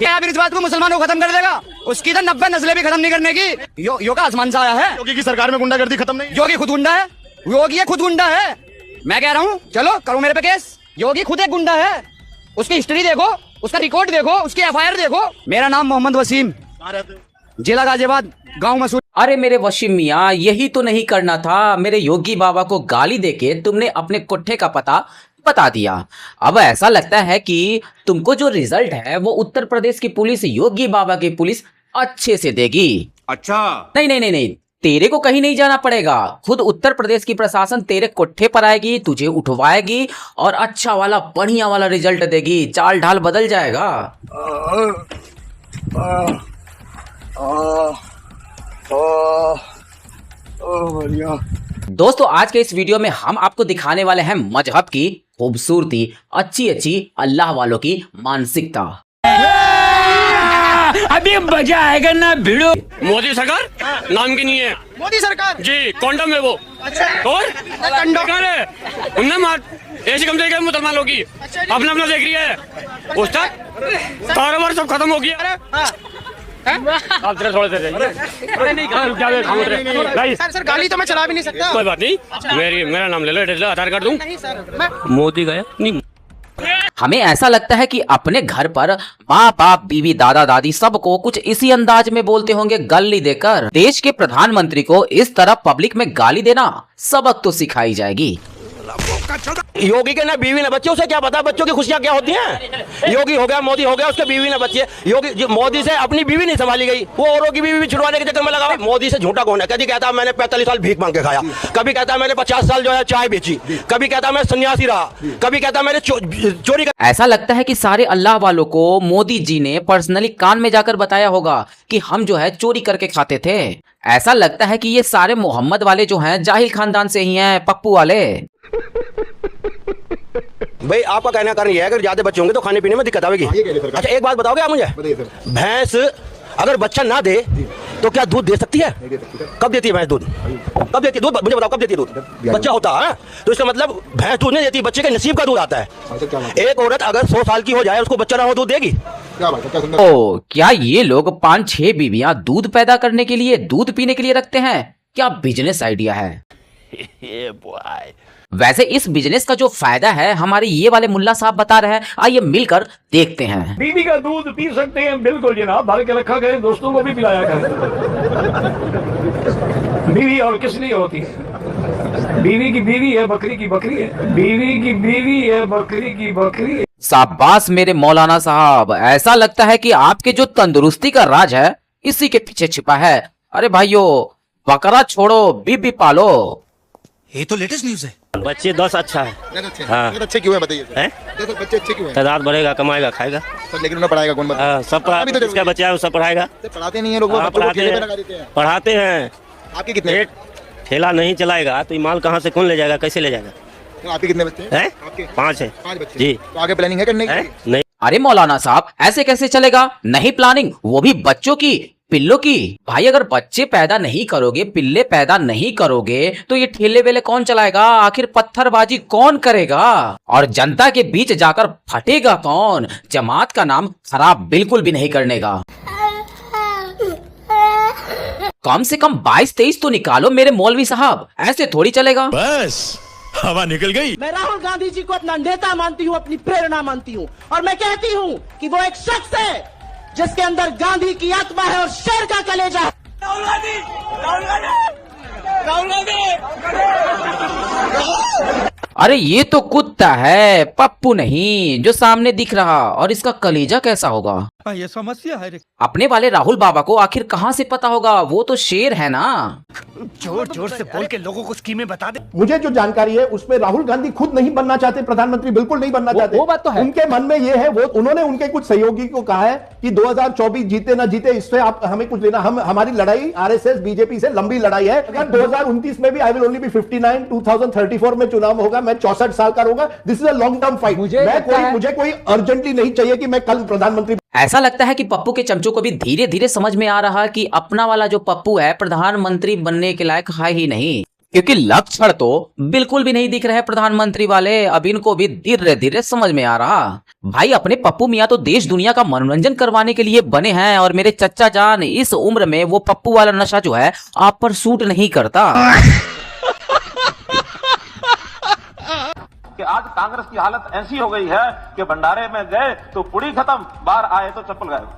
क्या फिर इस बात को मुसलमानों को खत्म कर देगा? उसकी तो 90 नस्लें भी खत्म नहीं करने की। योगी का आसमान से आया है। योगी की सरकार में गुंडागर्दी खत्म नहीं। योगी खुद गुंडा है। योगी ये खुद गुंडा है। मैं कह रहा हूँ चलो करो मेरे पे केस। योगी खुद एक गुंडा है। उसकी हिस्ट्री देखो, उसका रिकॉर्ड देखो, उसकी FIR देखो। मेरा नाम मोहम्मद वसीम, जिला गाजियाबाद, गाँव मसूर। अरे मेरे वसीम मियाँ, यही तो नहीं करना था। मेरे योगी बाबा को गाली देके तुमने अपने कुट्ठे का पता बता दिया। अब ऐसा लगता है कि तुमको जो रिजल्ट है वो उत्तर प्रदेश की पुलिस, योगी बाबा की पुलिस अच्छे से देगी। अच्छा नहीं नहीं नहीं नहीं, तेरे को कहीं नहीं जाना पड़ेगा। खुद उत्तर प्रदेश की प्रशासन तेरे कोठे पर आएगी, तुझे उठवाएगी और अच्छा वाला बढ़िया वाला रिजल्ट देगी। चाल ढाल बदल जाएगा। दोस्तों आज के इस वीडियो में हम आपको दिखाने वाले हैं मजहब की खूबसूरती, अच्छी अच्छी अल्लाह वालों की मानसिकता। अभी मजा आएगा ना भिड़ो। मोदी सरकार नाम की नहीं है। मोदी सरकार जी कॉन्डम है वो। अच्छा और कंडोम है उनने मार ऐसी कम देगा मुसलमानों की। अपना अपना देख रही है। उस तक कारोबार सब खत्म हो गया। आप जरा थोड़ा सर गाली तो मैं चला भी नहीं सकता। कोई बात नहीं, मेरा नाम ले लो, आधार कार्ड दूं। मोदी गया नहीं। हमें ऐसा लगता है कि अपने घर पर माँ बाप, बीवी, दादा दादी सबको कुछ इसी अंदाज में बोलते होंगे गाली देकर। देश के प्रधानमंत्री को इस तरह पब्लिक में गाली देना सबक तो सिखाई जाएगी। योगी के ना बीवी ना बच्चे, उसे क्या पता बच्चों की खुशियां क्या होती हैं। योगी हो गया, मोदी हो गया, उसके बीवी ना बच्चे। योगी मोदी से अपनी बीवी नहीं संभाली गई, वो औरों की बीवी भी छुड़वाने के चक्कर में लगा। मोदी से झूठा कौन है? कभी कहता मैंने 45 साल भीख मांग के खाया, कभी कहता मैंने 50 साल जो है चाय बेची, कभी कहता मैं सन्यासी रहा, कभी कहता मैंने चोरी। ऐसा लगता है कि सारे अल्लाह वालों को मोदी जी ने पर्सनली कान में जाकर बताया होगा कि हम जो है चोरी करके खाते थे। ऐसा लगता है कि ये सारे मोहम्मद वाले जो हैं जाहिल खानदान से ही हैं, पप्पू वाले। भाई आपका कहना कारण यह है अगर ज्यादा बच्चे होंगे तो खाने पीने में दिक्कत आएगी। अच्छा एक बात बताओगे आप मुझे, भैंस अगर बच्चा ना दे तो क्या दूध दे सकती है? कब देती है भैंस दूध? कब देती है दूध? मुझे बताओ कब देती है दूध? बच्चा होता है तो इसका मतलब भैंस दूध नहीं देती, बच्चे के नसीब का दूध आता है। एक औरत अगर 100 साल की हो जाए उसको बच्चा ना हो दूध देगी? ओ क्या ये लोग 5-6 बीवियां दूध पैदा करने के लिए, दूध पीने के लिए रखते हैं? क्या बिजनेस आइडिया है। वैसे इस बिजनेस का जो फायदा है हमारे ये वाले मुल्ला साहब बता रहे हैं, आइए मिलकर देखते हैं। बीवी का दूध पी सकते हैं, बिल्कुल जनाब, भर के रखा गया, दोस्तों को भी पिलाया करें। बीवी और किस लिए होती है? बीवी की बीवी है, बकरी की बकरी है। बीवी की बीवी है, बकरी की बकरी है। शाबाश मेरे मौलाना साहब, ऐसा लगता है कि आपके जो तंदुरुस्ती का राज है इसी के पीछे छिपा है। अरे भाइयों, बकरा छोड़ो, बीबी पालो। ये तो लेटेस्ट न्यूज है। बच्चे 10 अच्छा है। हाँ अच्छे क्यों है बताइए? बच्चे अच्छे क्यों है? तादाद बढ़ेगा, कमाएगा, खाएगा। लेकिन उन्हें पढ़ाएगा कौन? सब जिसका बच्चा है वो सब पढ़ाएगा। पढ़ाते नहीं है लोग, पढ़ाते हैं। आपके कितने? ठेला नहीं चलाएगा तो माल कहाँ से कौन ले जाएगा, कैसे ले जाएगा? तो आपके कितने बच्चे हैं? 5 है। 5 बच्चे जी। तो आगे प्लानिंग है करने की? नहीं। अरे मौलाना साहब ऐसे कैसे चलेगा? नहीं प्लानिंग, वो भी बच्चों की, पिल्लों की। भाई अगर बच्चे पैदा नहीं करोगे, पिल्ले पैदा नहीं करोगे तो ये ठेले वेले कौन चलाएगा? आखिर पत्थरबाजी कौन करेगा? और जनता के बीच जाकर फटेगा कौन? जमात का नाम खराब बिल्कुल भी नहीं करने का। कम से कम 22-23 तो निकालो मेरे मौलवी साहब, ऐसे थोड़ी चलेगा। बस हवा निकल गई। मैं राहुल गांधी जी को अपना नेता मानती हूँ, अपनी प्रेरणा मानती हूँ, और मैं कहती हूँ कि वो एक शख्स है जिसके अंदर गांधी की आत्मा है और शेर का कलेजा है। राहुल गांधी, राहुल गांधी, राहुल गांधी। अरे ये तो कुत्ता है, पप्पू नहीं जो सामने दिख रहा। और इसका कलेजा कैसा होगा? ये समस्या है। अपने वाले राहुल बाबा को आखिर कहाँ से पता होगा? वो तो शेर है ना। जोर जोर से बोल के लोगों को स्कीमें बता दे। मुझे जो जानकारी है उसमें राहुल गांधी खुद नहीं बनना चाहते प्रधानमंत्री, बिल्कुल नहीं बनना चाहते। वो बात तो है। उनके मन में ये है, वो उन्होंने उनके कुछ सहयोगी को कहा है कि 2024 जीते ना जीते इससे आप हमें कुछ लेना, हमारी लड़ाई आरएसएस बीजेपी से लंबी लड़ाई है। अगर 2029 में भी आई विल ओनली बी 59, 2034 में चुनाव होगा, मैं 64 साल का रहूंगा। This is a long term fight. मुझे कोई अर्जेंटली नहीं चाहिए कि मैं कल प्रधानमंत्री। ऐसा लगता है कि पप्पू के चमचों को भी धीरे धीरे समझ में आ रहा कि अपना वाला जो पप्पू है प्रधानमंत्री बनने के लायक है ही नहीं। क्योंकि लक्षण तो बिल्कुल भी नहीं दिख रहे प्रधानमंत्री वाले। अब इनको भी धीरे धीरे समझ में आ रहा। भाई अपने पप्पू मियाँ तो देश दुनिया का मनोरंजन करवाने के लिए बने हैं, और मेरे चच्चा जान इस उम्र में वो पप्पू वाला नशा जो है आप पर सूट नहीं करता। कि आज कांग्रेस की हालत ऐसी हो गई है कि भंडारे में गए तो पुड़ी खत्म, बाहर आए तो चप्पल गायब।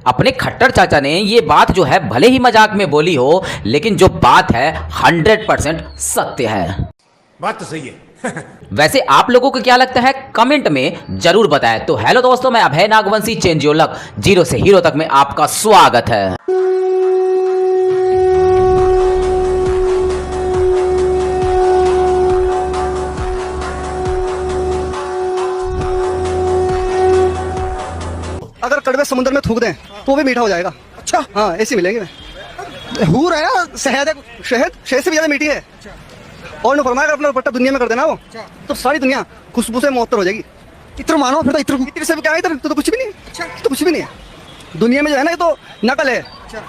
अपने खट्टर चाचा ने ये बात जो है भले ही मजाक में बोली हो, लेकिन जो बात है 100% सत्य है। बात तो सही है। वैसे आप लोगों को क्या लगता है कमेंट में जरूर बताएं। तो हेलो दोस्तों, मैं Abhay Nagvanshi, change your luck, zero से हीरो तक में आपका स्वागत है। अगर कड़वे समुद्र में थूक दें तो भी मीठा हो जाएगा। अच्छा हाँ, ऐसे मिलेंगे। हूर है ना, शहद है, शहद से भी ज्यादा मीठी है। और फरमाया अपना दुपट्टा दुनिया में कर देना वो, तो सारी दुनिया खुशबू से मुअत्तर हो जाएगी। इत्र मानो फिर तो इत्र से भी क्या है, इत्र तो कुछ भी नहीं है। तो कुछ भी नहीं है दुनिया में जो है ना, ये तो नकल है।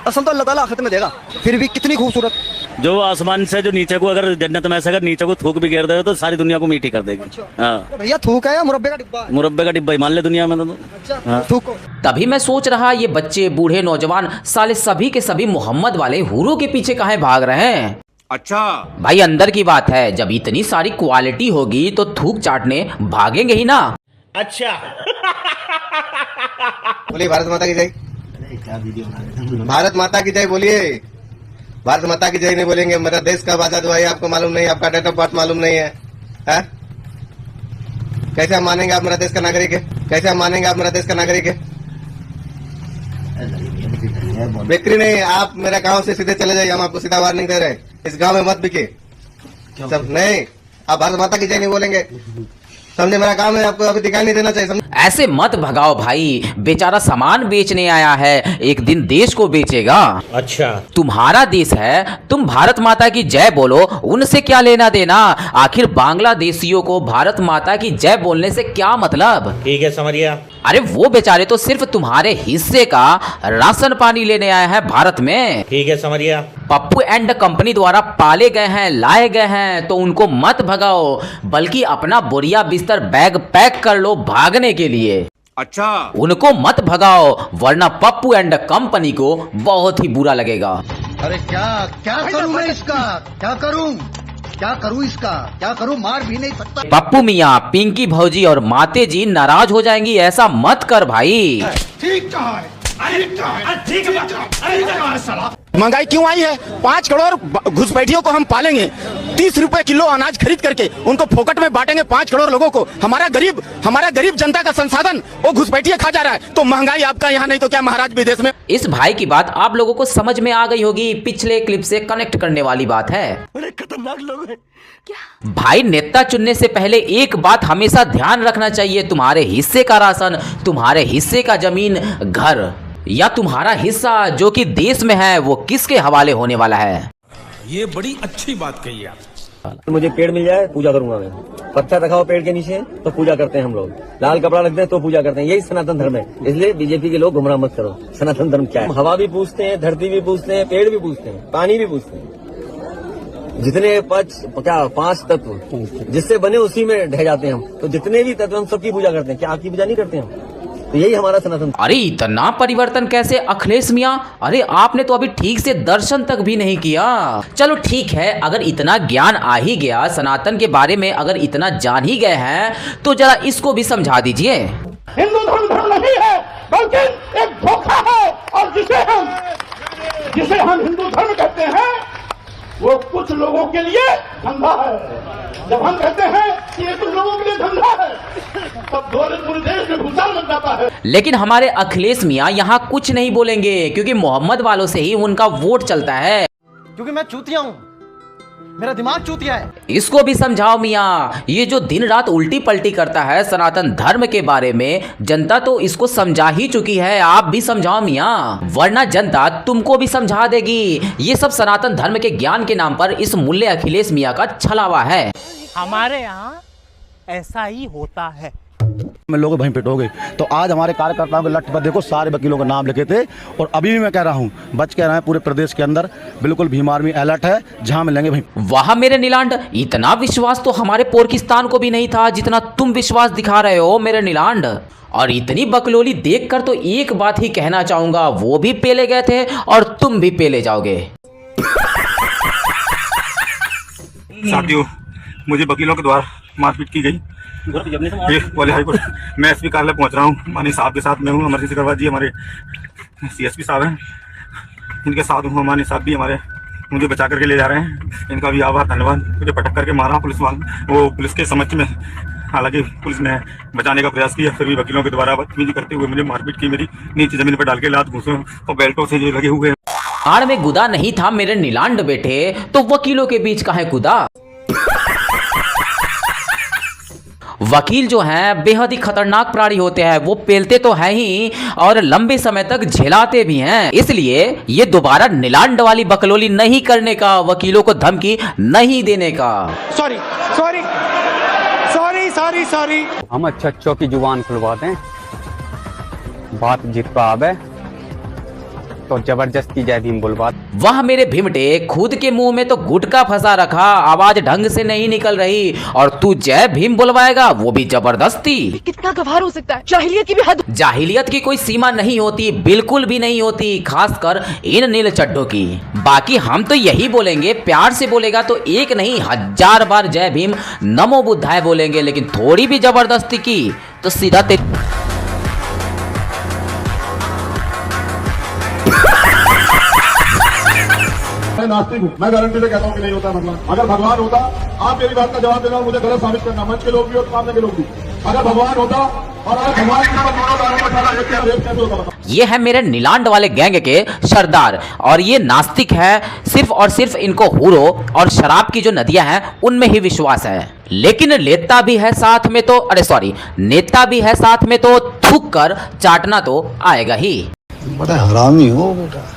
असल तो अल्लाह ताला आखिरत में देगा। फिर भी कितनी खूबसूरत, जो आसमान से जो नीचे को अगर जन्नत में से अगर नीचे को थूक भी गिर दे तो सारी दुनिया को मीठी कर देगी। हाँ भैया थूक है या मुरब्बे का डिब्बा? मुरब्बे का डिब्बा ही मान ले दुनिया में तो। हाँ। थूको। तभी मैं सोच रहा ये बच्चे बूढ़े नौजवान साले सभी के सभी मोहम्मद वाले हुरों के पीछे काहे भाग रहे हैं। अच्छा भाई अंदर की बात है, जब इतनी सारी क्वालिटी होगी तो थूक चाटने भागेंगे ही ना। अच्छा बोलिए भारत माता की जय। भारत माता की जय बोलिए। भारत माता की जय नहीं बोलेंगे मेरा देश कब आजाद हुआ है आपको मालूम नहीं, आपका डेट ऑफ बर्थ मालूम नहीं है, है? कैसे हम मानेंगे आप मेरा देश का नागरिक है? कैसे हम मानेंगे आप मेरा देश का नागरिक है? बिक्री नहीं, आप मेरा गांव से सीधे चले जाइए, हम आपको सीधा वार्निंग दे रहे हैं, इस गांव में मत बिके सब। नहीं, आप भारत माता की जय नहीं बोलेंगे, समझे? मेरा काम है, आपको अभी दिखाई नहीं देना चाहिए, समझे? ऐसे मत भगाओ भाई, बेचारा सामान बेचने आया है, एक दिन देश को बेचेगा। अच्छा तुम्हारा देश है, तुम भारत माता की जय बोलो, उनसे क्या लेना देना? आखिर बांग्लादेशियों को भारत माता की जय बोलने से क्या मतलब? ठीक है समझिए। अरे वो बेचारे तो सिर्फ तुम्हारे हिस्से का राशन पानी लेने आए हैं भारत में। ठीक है समझिए। पप्पू एंड कंपनी द्वारा पाले गए हैं, लाए गए हैं, तो उनको मत भगाओ, बल्कि अपना बोरिया बिस्तर बैग पैक कर लो भागने के लिए। अच्छा उनको मत भगाओ, वरना पप्पू एंड कंपनी को बहुत ही बुरा लगेगा। अरे क्या करूं मैं इसका? क्या करूं इसका? क्या करूं? मार भी नहीं सकता। पप्पू मियाँ, पिंकी भौजी और माते जी नाराज हो जाएंगी, ऐसा मत कर भाई। महंगाई क्यों आई है? 5 करोड़ घुसपैठियों को हम पालेंगे, 30 रुपए किलो अनाज खरीद करके उनको फोकट में बांटेंगे 5 करोड़ लोगों को। हमारा गरीब जनता का संसाधन वो घुसपैठिया खा जा रहा है। तो महंगाई आपका यहाँ नहीं तो क्या महाराज विदेश में? इस भाई की बात आप लोगों को समझ में आ गई होगी, पिछले क्लिप से कनेक्ट करने वाली बात है। बड़े खतरनाक लोग हैं। भाई नेता चुनने से पहले एक बात हमेशा ध्यान रखना चाहिए, तुम्हारे हिस्से का राशन, तुम्हारे हिस्से का जमीन, घर या तुम्हारा हिस्सा जो कि देश में है वो किसके हवाले होने वाला है। ये बड़ी अच्छी बात कही आप। मुझे पेड़ मिल जाए पूजा करूंगा मैं। पत्थर रखा हो पेड़ के नीचे तो पूजा करते हैं हम लोग, लाल कपड़ा रखते हैं तो पूजा करते हैं, यही सनातन धर्म है। इसलिए बीजेपी के लोग गुमराह मत करो। सनातन धर्म क्या है? हवा भी पूछते हैं, धरती भी पूछते हैं, पेड़ भी पूछते हैं, पानी भी पूछते हैं। जितने 5 तत्व जिससे बने उसी में ढह जाते हैं हम। तो जितने भी तत्व हम सबकी पूजा करते हैं। क्या आपकी पूजा नहीं करते हम? तो यही हमारा सनातन। अरे इतना परिवर्तन कैसे अखिलेश मियाँ? अरे आपने तो अभी ठीक से दर्शन तक भी नहीं किया। चलो ठीक है, अगर इतना ज्ञान आ ही गया, सनातन के बारे में अगर इतना जान ही गए हैं, तो जरा इसको भी समझा दीजिए। हिंदू धर्म नहीं है बल्कि एक धोखा है, और जिसे हम हिंदू धर्म कहते हैं वो कुछ लोगों के लिए धंधा है। जब हम कहते हैं कि ये कुछ लोगों के लिए धंधा है, तब पूरे देश में भूचाल लग जाता है। लेकिन हमारे अखिलेश मियाँ यहाँ कुछ नहीं बोलेंगे, क्योंकि मोहम्मद वालों से ही उनका वोट चलता है। क्योंकि मैं चूतिया हूँ, मेरा दिमाग चूतिया है। इसको भी समझाओ मियाँ, ये जो दिन रात उल्टी पलटी करता है सनातन धर्म के बारे में, जनता तो इसको समझा ही चुकी है, आप भी समझाओ मियाँ, वरना जनता तुमको भी समझा देगी। ये सब सनातन धर्म के ज्ञान के नाम पर इस मुल्ले अखिलेश मियाँ का छलावा है। हमारे यहाँ ऐसा ही होता है। में लोग वहीं पिटोगे। तो आज हमारे कार्यकर्ताओं के लठ पर देखो सारे वकीलों का नाम लिखे थे, और अभी भी मैं कह रहा हूँ बच के रहे, पूरे प्रदेश के अंदर बिल्कुल भीम आर्मी अलर्ट है, जहाँ मिलेंगे वहीं। वाह मेरे नीलांड, इतना विश्वास तो हमारे पाकिस्तान को भी नहीं था जितना तुम विश्वास दिखा रहे हो मेरे नीलांड। और इतनी बकलोली देखकर तो एक बात ही कहना चाहूंगा, वो भी पेले गए थे और तुम भी पेले जाओगे। साथियों, मुझे वकीलों के द्वारा मारपीट की गई। ये वाले हाईकोर्ट, मैं एसपी कार्यालय पहुंच रहा हूँ, मानी साहब के साथ मैं हूँ, अमर सिंह सिकरवार जी हमारे सीएसपी साहब हैं, इनके साथ हूँ, मानी साहब भी हमारे मुझे बचा करके ले जा रहे हैं, इनका भी आभार धन्यवाद। मुझे पटक करके मारा पुलिस वाले, वो पुलिस के समक्ष में, हालांकि पुलिस ने बचाने का प्रयास किया, फिर भी वकीलों के द्वारा बदतमीजी करते हुए मुझे मारपीट की, मेरी नीचे जमीन पर डाल के लात घूंसे और बेल्टों से ये लगे हुए। आड़ में गुदा नहीं था मेरे नीलांड बेटे, तो वकीलों के बीच कहाँ है गुदा। वकील जो हैं बेहद ही खतरनाक प्राणी होते हैं, वो पेलते तो हैं ही और लंबे समय तक झेलाते भी हैं। इसलिए ये दोबारा नीलांड वाली बकलोली नहीं करने का, वकीलों को धमकी नहीं देने का। Sorry sorry sorry sorry sorry. हम अच्छों की जुबान खुलवाते हैं, बात जित पर आवे तो जबरदस्ती जय भीम बुलवा। वाह मेरे भीमटे, खुद के मुंह में तो गुटखा फंसा रखा, आवाज ढंग से नहीं निकल रही, और तू जय भीम बुलवाएगा, वो भी जबरदस्ती। कितना गवार हो सकता है, जाहिलियत की भी हद। जाहिलियत की कोई सीमा नहीं होती, बिल्कुल भी नहीं होती, खासकर इन नील चड्ढों की। बाकी हम तो यही बोलेंगे, प्यार से बोलेगा तो एक नहीं 1000 बार जय भीम नमो बुद्धाय बोलेंगे, लेकिन थोड़ी भी जबरदस्ती की तो सीधा मैं नास्तिक हूँ, मैं गारंटी से कहता हूँ कि नहीं होता भगवान। अगर भगवान होता, आप मेरी बात का जवाब देना और मुझे गलत साबित करना, मंच के लोग भी और सामने के लोग भी। अगर भगवान होता और अगर भगवान के ऊपर ये है मेरे नीलांड वाले गैंग के सरदार, और ये नास्तिक है, सिर्फ और सिर्फ इनको हूरो और शराब की जो नदियां हैं उनमें ही विश्वास है। लेकिन नेता भी है साथ में तो, नेता भी है साथ में तो थूक कर चाटना तो आएगा ही। बड़ा हरामी हो बेटा।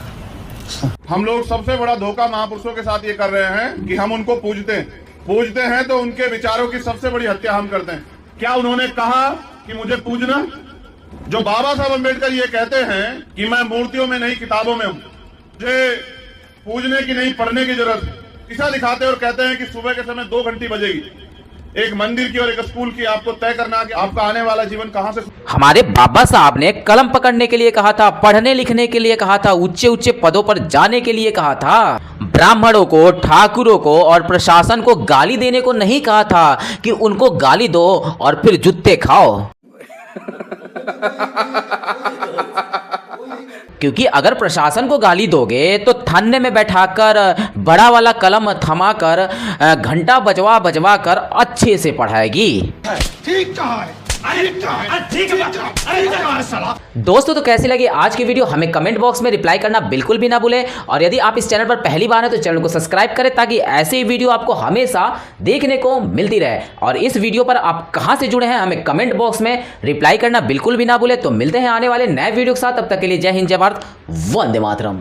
हम लोग सबसे बड़ा धोखा महापुरुषों के साथ ये कर रहे हैं कि हम उनको पूजते हैं तो उनके विचारों की सबसे बड़ी हत्या हम करते हैं। क्या उन्होंने कहा कि मुझे पूजना? जो बाबा साहब अम्बेडकर ये कहते हैं कि मैं मूर्तियों में नहीं किताबों में हूं, मुझे पूजने की नहीं पढ़ने की जरूरत। किसा दिखाते और कहते हैं कि सुबह के समय 2 घंटी बजेगी, एक मंदिर की और एक स्कूल की, आपको तय करना कि आपका आने वाला जीवन कहां से। हमारे बाबा साहब ने कलम पकड़ने के लिए कहा था, पढ़ने लिखने के लिए कहा था, ऊंचे ऊंचे पदों पर जाने के लिए कहा था। ब्राह्मणों को, ठाकुरों को और प्रशासन को गाली देने को नहीं कहा था कि उनको गाली दो और फिर जूते खाओ। क्योंकि अगर प्रशासन को गाली दोगे तो थाने में बैठाकर बड़ा वाला कलम थमाकर घंटा बजवा बजवा कर अच्छे से पढ़ाएगी। ठीक कहा है। दोस्तों तो कैसी लगी आज की वीडियो, हमें कमेंट बॉक्स में रिप्लाई करना बिल्कुल भी ना भूलें, और यदि आप इस चैनल पर पहली बार हैं तो चैनल को सब्सक्राइब करें ताकि ऐसे ही वीडियो आपको हमेशा देखने को मिलती रहे। और इस वीडियो पर आप कहां से जुड़े हैं हमें कमेंट बॉक्स में रिप्लाई करना बिल्कुल भी ना भूलें। तो मिलते हैं आने वाले नए वीडियो के साथ, तब तक के लिए जय हिंद, जय भारत, वंदे मातरम।